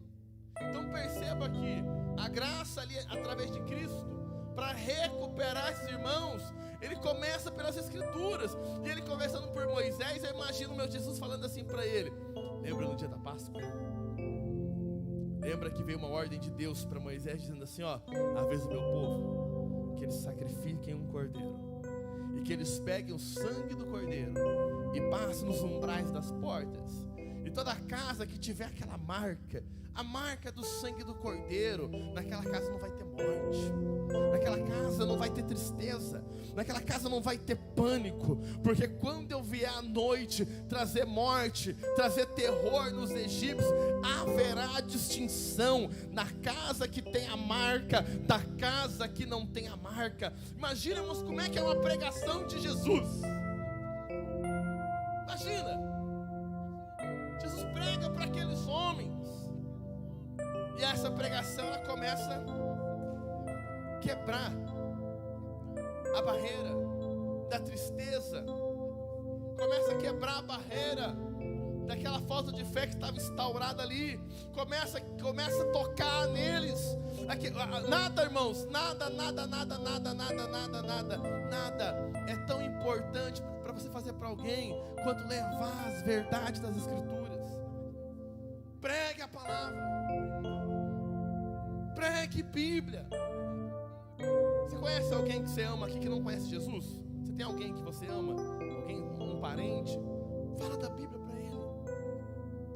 Então perceba que a graça ali, através de Cristo, para recuperar esses irmãos, ele começa pelas Escrituras. E ele conversando por Moisés, eu imagino o meu Jesus falando assim para ele. Lembra no dia da Páscoa? Lembra que veio uma ordem de Deus para Moisés dizendo assim, ó: a vez do meu povo, que eles sacrifiquem um cordeiro e que eles peguem o sangue do cordeiro e passem nos umbrais das portas. E toda casa que tiver aquela marca, a marca do sangue do cordeiro, naquela casa não vai ter morte, naquela casa não vai ter tristeza, naquela casa não vai ter pânico, porque quando eu vier à noite trazer morte, trazer terror nos egípcios, haverá distinção na casa que tem a marca, da casa que não tem a marca. Imaginemos como é que é uma pregação de Jesus. Imagina, Jesus prega para aqueles homens, e essa pregação ela começa a quebrar a barreira da tristeza, começa a quebrar a barreira daquela falta de fé que estava instaurada ali. Começa a tocar neles. Nada, irmãos, nada é tão importante para você fazer para alguém quanto levar as verdades das Escrituras. Pregue a palavra, pregue Bíblia. Você conhece alguém que você ama aqui que não conhece Jesus? Você tem alguém que você ama? Um parente? Fala da Bíblia para ele.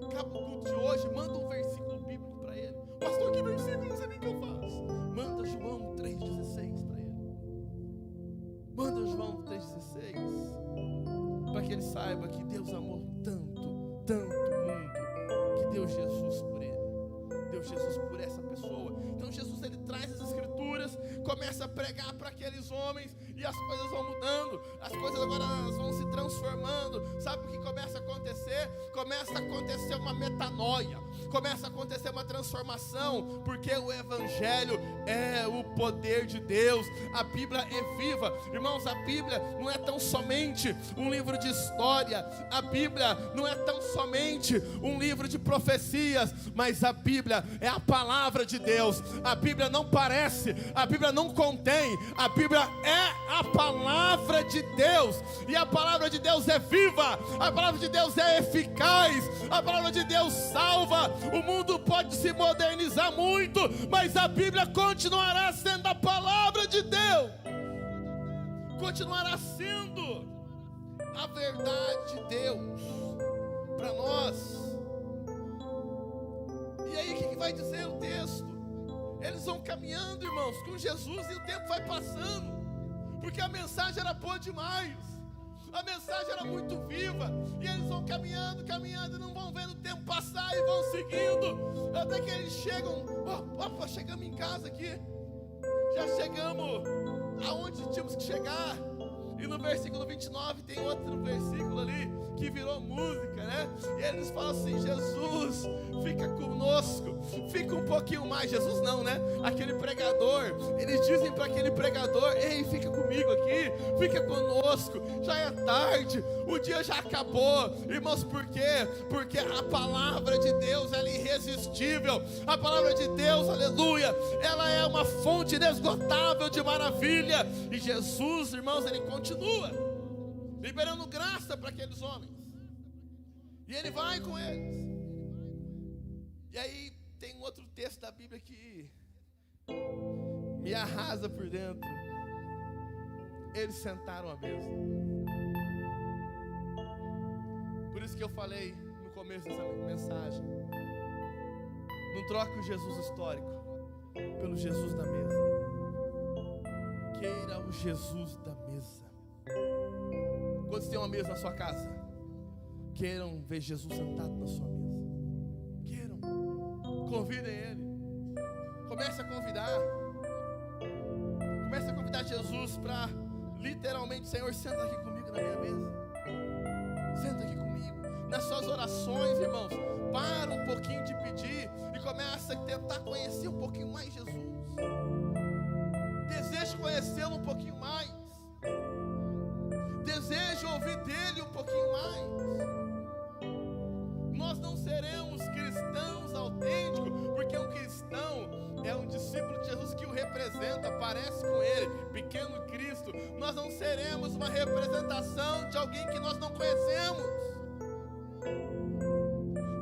Acaba o culto de hoje, manda um versículo bíblico para ele. Pastor, que versículo? Não sei nem o que eu faço. Manda João 3,16 para ele. Manda João 3,16 para que ele saiba que Deus amou tanto o mundo, que deu Jesus por ele, deu Jesus por essa pessoa. Então Jesus, ele traz as Escrituras, começa a pregar para aqueles homens, e as coisas vão mudando, as coisas agora vão se transformando. Sabe o que começa a acontecer? Começa a acontecer uma metanoia, começa a acontecer uma transformação, porque o Evangelho é o poder de Deus. A Bíblia é viva, irmãos. A Bíblia não é tão somente um livro de história, a Bíblia não é tão somente um livro de profecias, mas a Bíblia é a palavra de Deus. A Bíblia não parece, a Bíblia não contém, a Bíblia é a palavra de Deus, e a palavra de Deus é viva, a palavra de Deus é eficaz, a palavra de Deus salva. O mundo pode se modernizar muito, mas a Bíblia continuará sendo a palavra de Deus, continuará sendo a verdade de Deus para nós. E aí o que vai dizer o texto? Eles vão caminhando, irmãos, com Jesus, e o tempo vai passando, porque a mensagem era boa demais, a mensagem era muito viva, e eles vão caminhando, e não vão vendo o tempo passar, e vão seguindo, até que eles chegam. Opa, chegamos em casa aqui, já chegamos aonde tínhamos que chegar. E no versículo 29 tem outro versículo ali que virou música, né? E eles falam assim: Jesus, fica conosco, fica um pouquinho mais. Jesus não, né? Aquele pregador, eles dizem para aquele pregador: ei, fica comigo aqui, fica conosco, já é tarde, o dia já acabou. Irmãos, por quê? Porque a palavra de Deus, ela é irresistível. A palavra de Deus, aleluia, ela é uma fonte inesgotável de maravilha. E Jesus, irmãos, ele continua liberando graça para aqueles homens, e ele vai com eles. E aí tem um outro texto da Bíblia que me arrasa por dentro. Eles sentaram à mesa. Por isso que eu falei no começo dessa mensagem: não troque o Jesus histórico pelo Jesus da mesa. Queira o Jesus da mesa. Quando tem uma mesa na sua casa, queiram ver Jesus sentado na sua mesa. Queiram, convidem Ele. Comece a convidar Jesus para literalmente: Senhor, senta aqui comigo na minha mesa. Senta aqui comigo. Nas suas orações, irmãos, para um pouquinho de pedir e começa a tentar conhecer um pouquinho mais Jesus. Desejo conhecê-lo um pouquinho mais. Desejo ouvir dele um pouquinho mais. Nós não seremos cristãos autênticos, porque um cristão é um discípulo de Jesus que o representa, parece com ele, pequeno Cristo. Nós não seremos uma representação de alguém que nós não conhecemos.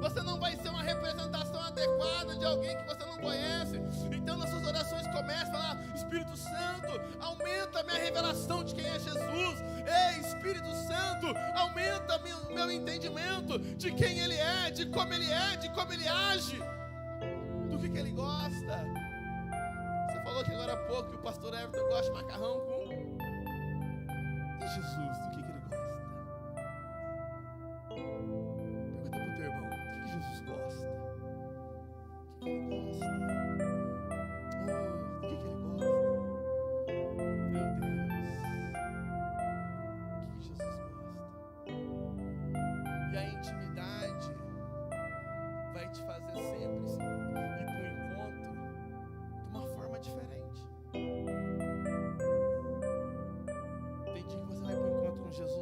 Você não vai ser uma representação adequada de alguém que você não conhece. Então nas suas orações comece a falar: Espírito Santo, aumenta a minha revelação de quem é Jesus. Ei, Espírito Santo, aumenta meu entendimento de quem Ele é, de como Ele age, do que Ele gosta. Você falou que agora há pouco que o pastor Everton gosta de macarrão com... E Jesus, do que Ele gosta? Pergunta para o teu irmão: o que Jesus gosta? O que Ele gosta? Do que Ele gosta? Meu Deus, o que Jesus gosta? E a intimidade vai te fazer sempre ir para o encontro de uma forma diferente. Tem dia que você vai para o encontro com Jesus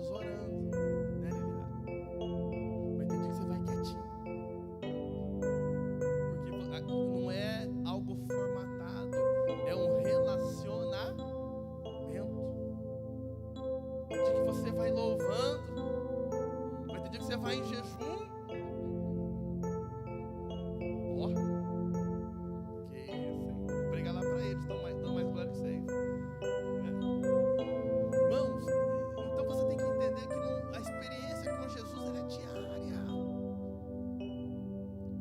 tem dia que você vai em jejum. Ó, que isso, hein? Prega lá para eles, dão mais glória que vocês. Irmãos, então você tem que entender que a experiência com Jesus ela é diária.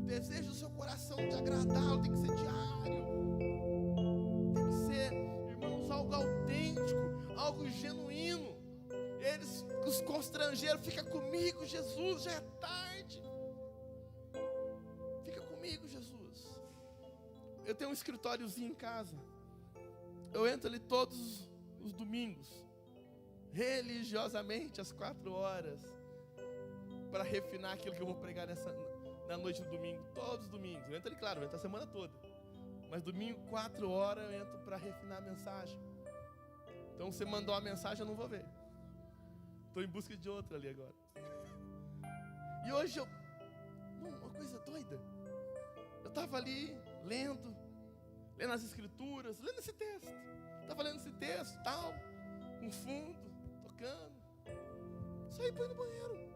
O desejo do seu coração de agradá-lo tem que ser diário. Tem que ser, irmãos, algo autêntico, algo genuíno. Eles, os constrangeiros, fica comigo, Jesus, já é tarde. Fica comigo, Jesus. Eu tenho um escritóriozinho em casa. Eu entro ali todos os domingos, religiosamente, às 4 horas, para refinar aquilo que eu vou pregar na noite do domingo, todos os domingos. Eu entro ali, claro, eu entro a semana toda. Mas domingo, 4 horas, eu entro para refinar a mensagem. Então, você mandou uma mensagem, eu não vou ver. Estou em busca de outra ali agora. E hoje uma coisa doida. Eu estava ali lendo as escrituras, lendo esse texto. Estava lendo esse texto, tal, com fundo, tocando. Saí para ir no banheiro.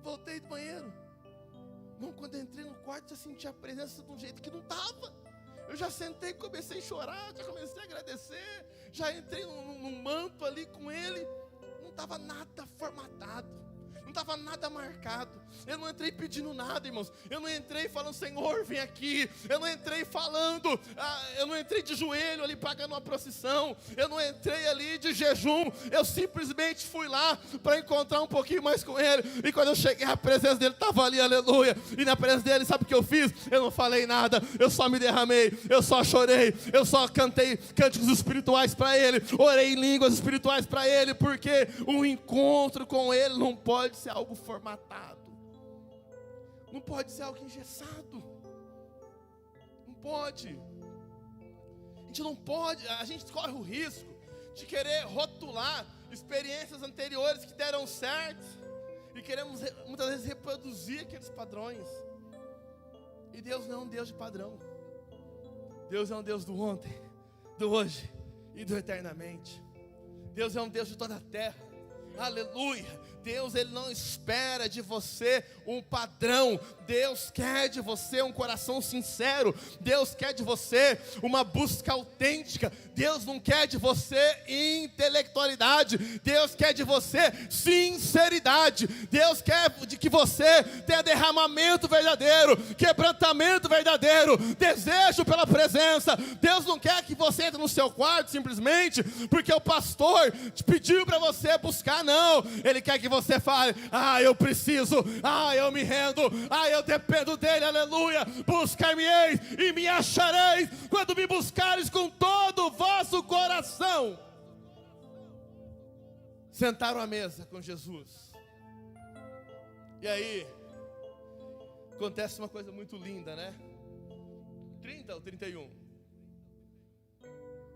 Voltei do banheiro. Irmão, quando eu entrei no quarto, eu senti a presença de um jeito que não estava. Eu já sentei, comecei a chorar, já comecei a agradecer, já entrei num manto ali com ele. Não estava nada formatado, não estava nada marcado. Eu não entrei pedindo nada, irmãos. Eu não entrei falando, Senhor, vem aqui. Eu não entrei falando, eu não entrei de joelho ali pagando uma procissão. Eu não entrei ali de jejum. Eu simplesmente fui lá para encontrar um pouquinho mais com ele. E quando eu cheguei, a presença dele estava ali, aleluia. E na presença dele, sabe o que eu fiz? Eu não falei nada, eu só me derramei, eu só chorei, eu só cantei cânticos espirituais para ele, orei em línguas espirituais para ele, porque o encontro com ele não pode ser algo formatado. Não pode ser algo engessado. Não pode. A gente não pode, a gente corre o risco de querer rotular experiências anteriores que deram certo e queremos muitas vezes reproduzir aqueles padrões. E Deus não é um Deus de padrão. Deus é um Deus do ontem, do hoje e do eternamente. Deus é um Deus de toda a terra. Aleluia. Deus, Ele não espera de você um padrão. Deus quer de você um coração sincero. Deus quer de você uma busca autêntica. Deus não quer de você intelectualidade. Deus quer de você sinceridade. Deus quer de que você tenha derramamento verdadeiro, quebrantamento verdadeiro, desejo pela presença. Deus não quer que você entre no seu quarto simplesmente porque o pastor te pediu para você buscar, não. Ele quer que você fale, eu preciso, eu me rendo, eu dependo dele, aleluia. Buscar-me-eis e me achareis quando me buscares com todo o vosso coração. Sentaram à mesa com Jesus. E aí acontece uma coisa muito linda, né? 30 ou 31?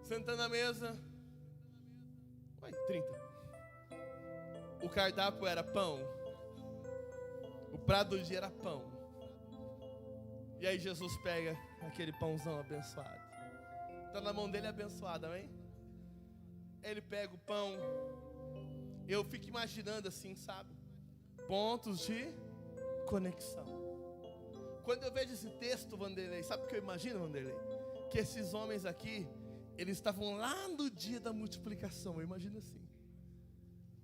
Sentando à mesa. 30. O cardápio era pão. O prato do dia era pão. E aí Jesus pega aquele pãozão abençoado. Está na mão dele abençoado, amém? Ele pega o pão. Eu fico imaginando assim, sabe? Pontos de conexão. Quando eu vejo esse texto, Vanderlei, sabe o que eu imagino, Vanderlei? Que esses homens aqui, eles estavam lá no dia da multiplicação. Eu imagino assim.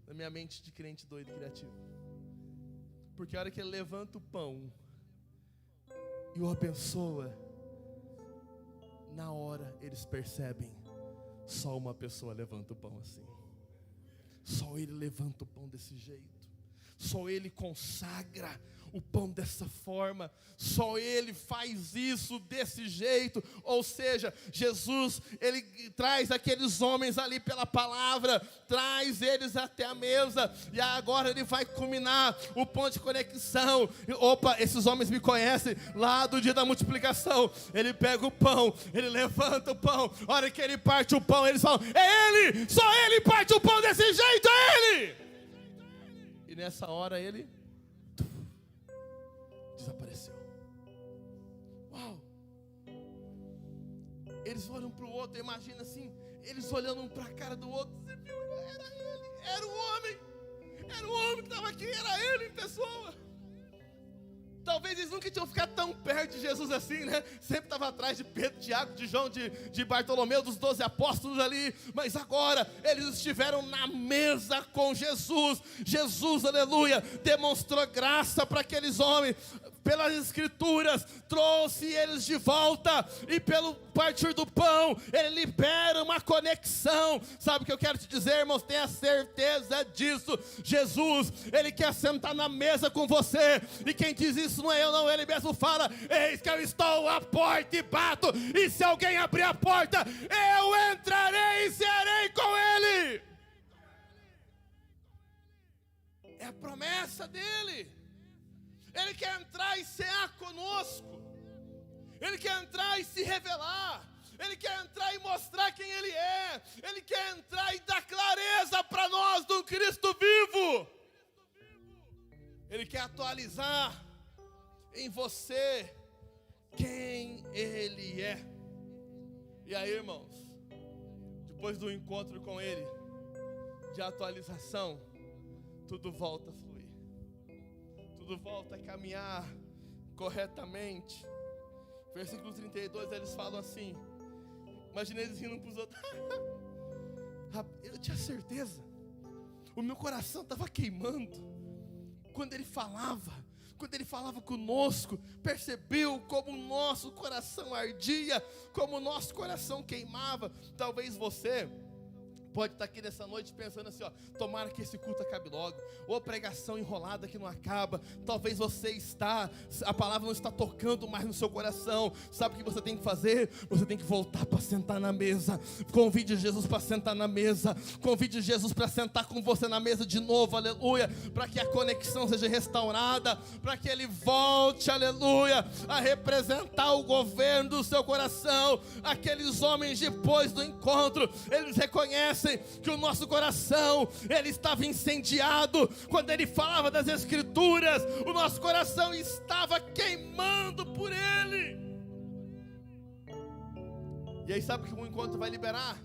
Na minha mente de crente doido e criativo. Porque a hora que ele levanta o pão e o abençoa, na hora eles percebem, só uma pessoa levanta o pão assim. Só ele levanta o pão desse jeito. Só ele consagra o pão dessa forma. Só ele faz isso desse jeito. Ou seja, Jesus, ele traz aqueles homens ali pela palavra, traz eles até a mesa, e agora ele vai culminar o ponto de conexão. Opa, esses homens me conhecem lá do dia da multiplicação. Ele pega o pão, ele levanta o pão, a hora que ele parte o pão, eles falam, é ele, só ele parte o pão desse jeito, é ele. E nessa hora ele desapareceu. Uau! Eles olham para o outro, imagina assim, eles olhando um para a cara do outro. Você viu? que era ele em pessoa. Talvez eles nunca tinham ficado tão perto de Jesus assim, né? Sempre estava atrás de Pedro, Tiago, de João, de Bartolomeu, dos 12 apóstolos ali. Mas agora eles estiveram na mesa com Jesus. Jesus, aleluia, demonstrou graça para aqueles homens. Pelas escrituras, trouxe eles de volta. E pelo partir do pão, ele libera uma conexão. Sabe o que eu quero te dizer, irmãos? Tenha certeza disso. Jesus, ele quer sentar na mesa com você. E quem diz isso não é eu não, ele mesmo fala: eis que eu estou à porta e bato. E se alguém abrir a porta, eu entrarei e cearei com ele. É a promessa dele. Ele quer entrar e cear conosco. Ele quer entrar e se revelar. Ele quer entrar e mostrar quem Ele é. Ele quer entrar e dar clareza para nós do Cristo vivo. Ele quer atualizar em você quem Ele é. E aí, irmãos, depois do encontro com Ele, de atualização, tudo volta a fluir. Tudo volta a caminhar corretamente. Versículo 32, eles falam assim. Imagina eles rindo para os outros. Eu tinha certeza. O meu coração estava queimando. Quando ele falava conosco, percebeu como o nosso coração ardia, como o nosso coração queimava. Talvez você pode estar aqui nessa noite pensando assim, ó, tomara que esse culto acabe logo, ou pregação enrolada que não acaba. Talvez a palavra não está tocando mais no seu coração. Sabe o que você tem que fazer? Você tem que voltar para sentar na mesa. Convide Jesus para sentar na mesa. Convide Jesus para sentar com você na mesa de novo, aleluia, para que a conexão seja restaurada, para que Ele volte, aleluia, a representar o governo do seu coração. Aqueles homens, depois do encontro, eles reconhecem que o nosso coração, ele estava incendiado. Quando ele falava das escrituras, o nosso coração estava queimando por ele. E aí sabe o que o encontro vai liberar?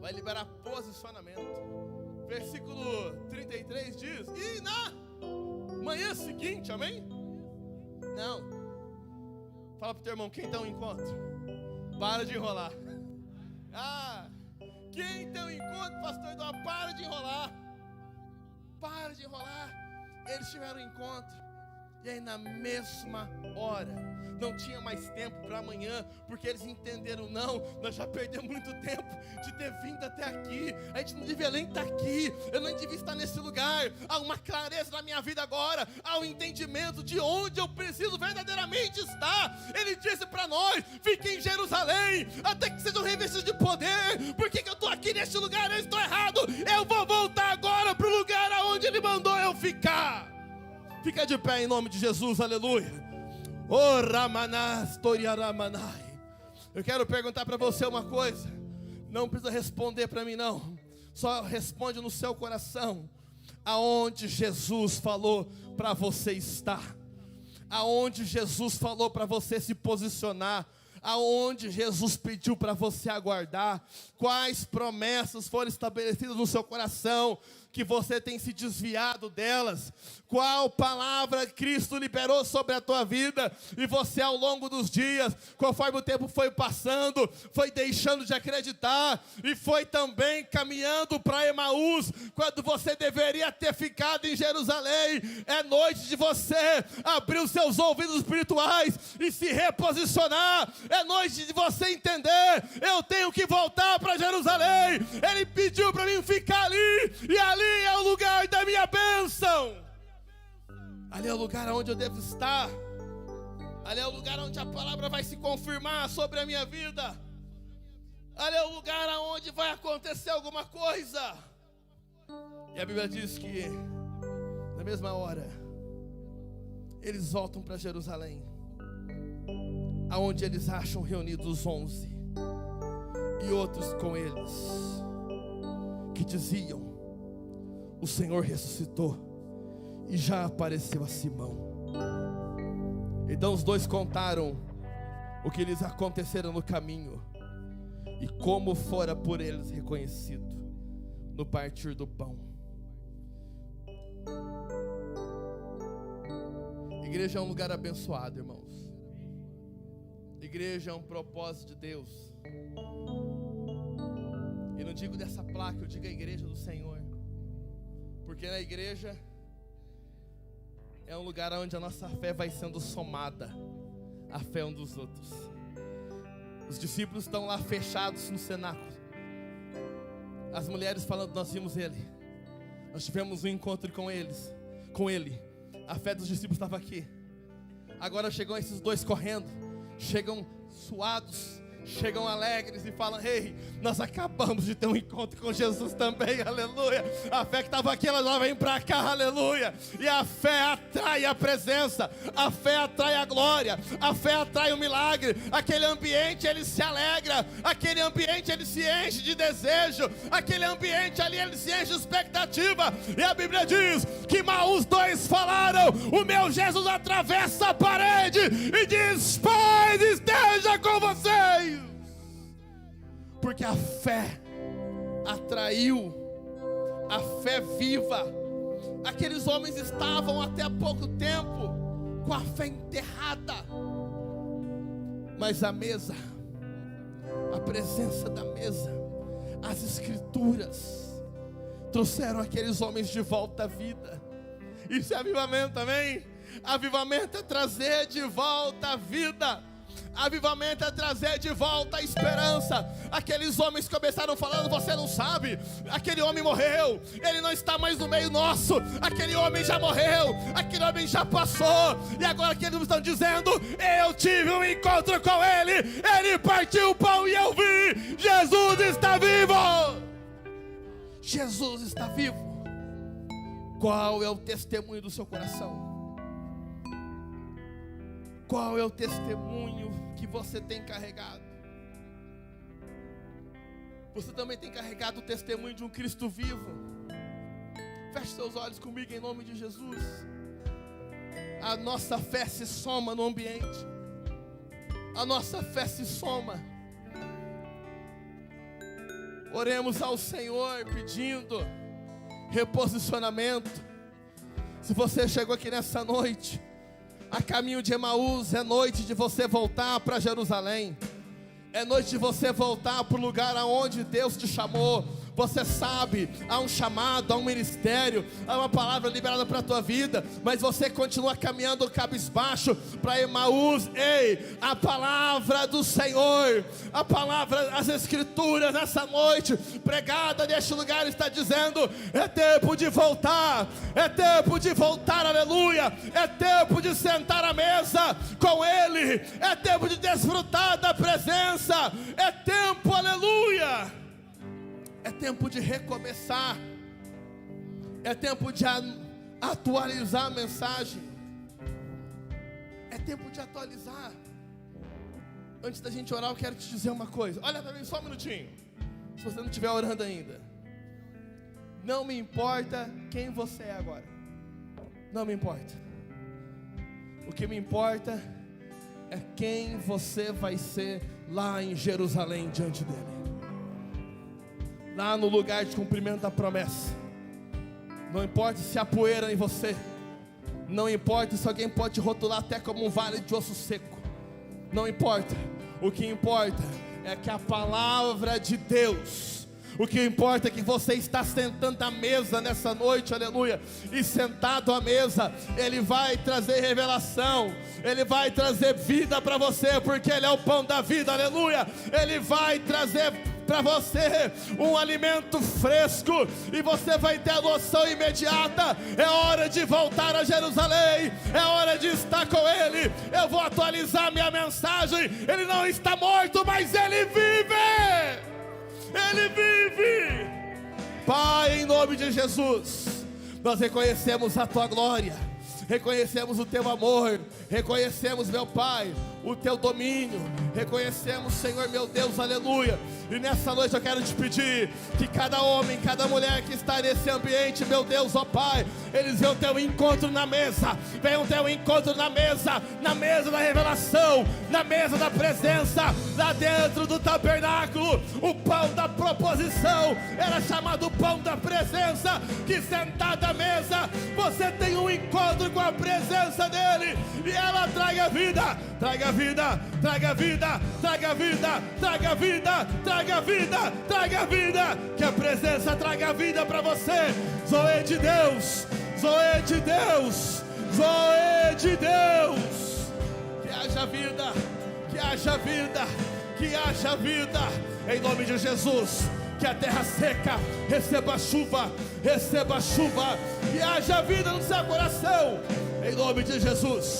Vai liberar posicionamento. Versículo 33 diz: e na manhã seguinte, amém? Não. Fala pro teu irmão, quem tem um encontro? Para de enrolar. Quem tem um encontro, pastor Eduardo, para de enrolar. Para de enrolar. Eles tiveram um encontro. E aí na mesma hora, não tinha mais tempo para amanhã, porque eles entenderam, não, nós já perdemos muito tempo de ter vindo até aqui. A gente não devia nem estar aqui. Eu não devia estar nesse lugar. Há uma clareza na minha vida agora. Há um entendimento de onde eu preciso verdadeiramente estar. Ele disse para nós: fiquem em Jerusalém até que sejam revestidos de poder. Por que eu estou aqui neste lugar? Eu estou errado. Eu vou voltar agora para o lugar aonde Ele mandou eu ficar. Fica de pé em nome de Jesus, aleluia. Oh, Ramanás, Toriaramanai. Eu quero perguntar para você uma coisa. Não precisa responder para mim não. Só responde no seu coração. Aonde Jesus falou para você estar? Aonde Jesus falou para você se posicionar? Aonde Jesus pediu para você aguardar? Quais promessas foram estabelecidas no seu coração que você tem se desviado delas? Qual palavra Cristo liberou sobre a tua vida e você ao longo dos dias, conforme o tempo foi passando, foi deixando de acreditar e foi também caminhando para Emaús, quando você deveria ter ficado em Jerusalém? É noite de você abrir os seus ouvidos espirituais e se reposicionar. É noite de você entender: eu tenho que voltar para Jerusalém. Ele pediu para mim ficar ali, e ali é o lugar da minha bênção. Ali é o lugar onde eu devo estar. Ali é o lugar onde a palavra vai se confirmar sobre a minha vida. Ali é o lugar onde vai acontecer alguma coisa. E a Bíblia diz que na mesma hora eles voltam para Jerusalém, aonde eles acham reunidos os 11 e outros com eles, que diziam: o Senhor ressuscitou e já apareceu a Simão. Então os dois contaram o que lhes acontecera no caminho e como fora por eles reconhecido no partir do pão. Igreja é um lugar abençoado, irmãos. Igreja é um propósito de Deus. E não digo dessa placa, eu digo a igreja do Senhor. Porque na igreja é um lugar onde a nossa fé vai sendo somada à fé um dos outros. Os discípulos estão lá fechados no cenáculo. As mulheres falando, nós vimos ele. Nós tivemos um encontro com ele. A fé dos discípulos estava aqui. Agora chegam esses dois correndo. Chegam suados, chegam alegres e falam: ei, nós acabamos de ter um encontro com Jesus também, aleluia. A fé que estava aqui, ela vem para cá, aleluia. E a fé atrai a presença, a fé atrai a glória, a fé atrai o milagre. Aquele ambiente ele se alegra, aquele ambiente ele se enche de desejo, aquele ambiente ali ele se enche de expectativa. E a Bíblia diz que mal os dois falaram, o meu Jesus atravessa a parede e diz: paz esteja com vocês. Porque a fé atraiu, a fé viva. Aqueles homens estavam até há pouco tempo com a fé enterrada, mas a mesa, a presença da mesa, as escrituras trouxeram aqueles homens de volta à vida. Isso é avivamento, amém? Avivamento é trazer de volta a vida. Avivamento é trazer de volta a esperança. Aqueles homens começaram falando: você não sabe, aquele homem morreu, ele não está mais no meio nosso, aquele homem já morreu, aquele homem já passou. E agora que eles estão dizendo: eu tive um encontro com ele partiu o pão e eu vi, Jesus está vivo. Jesus está vivo. Qual é o testemunho do seu coração? Qual é o testemunho que você tem carregado? Você também tem carregado o testemunho de um Cristo vivo? Feche seus olhos comigo em nome de Jesus. A nossa fé se soma no ambiente. A nossa fé se soma. Oremos ao Senhor pedindo reposicionamento. Se você chegou aqui nessa noite a caminho de Emaús, é noite de você voltar para Jerusalém. É noite de você voltar para o lugar aonde Deus te chamou. Você sabe, há um chamado, há um ministério, há uma palavra liberada para a tua vida, mas você continua caminhando cabisbaixo para Emaús. Ei, a palavra do Senhor, a palavra, as escrituras nessa noite pregada neste lugar está dizendo: é tempo de voltar, aleluia. É tempo de sentar à mesa com Ele, é tempo de desfrutar da presença, é tempo, aleluia. É tempo de recomeçar. É tempo de atualizar a mensagem. É tempo de atualizar. Antes da gente orar, eu quero te dizer uma coisa. Olha para mim só um minutinho. Se você não estiver orando ainda. Não me importa quem você é agora. Não me importa. O que me importa é quem você vai ser lá em Jerusalém diante dele. Lá no lugar de cumprimento da promessa. Não importa se há poeira em você. Não importa se alguém pode te rotular até como um vale de osso seco. Não importa. O que importa é que a palavra de Deus, o que importa é que você está sentando à mesa nessa noite, aleluia. E sentado à mesa, Ele vai trazer revelação, Ele vai trazer vida para você, porque Ele é o pão da vida, aleluia. Ele vai trazer para você um alimento fresco, e você vai ter a noção imediata: é hora de voltar a Jerusalém, é hora de estar com Ele. Eu vou atualizar minha mensagem. Ele não está morto, mas Ele vive. Ele vive. Pai, em nome de Jesus, nós reconhecemos a Tua glória, reconhecemos o Teu amor, reconhecemos, meu Pai, o Teu domínio, reconhecemos, Senhor meu Deus, aleluia. E nessa noite eu quero te pedir que cada homem, cada mulher que está nesse ambiente, meu Deus, ó Pai, eles venham ter um encontro na mesa, venham ter um encontro na mesa da revelação, na mesa da presença, lá dentro do tabernáculo. O pão da proposição era chamado pão da presença, que sentado à mesa, você tem um encontro com a presença dele, e ela traga vida, traga vida, traga vida, traga vida, traga vida, traga vida, traga vida, que a presença traga vida para você. Zoe de Deus, Zoe de Deus, Zoe de Deus. Que haja vida, que haja vida, que haja vida, em nome de Jesus. Que a terra seca receba chuva, receba chuva, que haja vida no seu coração, em nome de Jesus.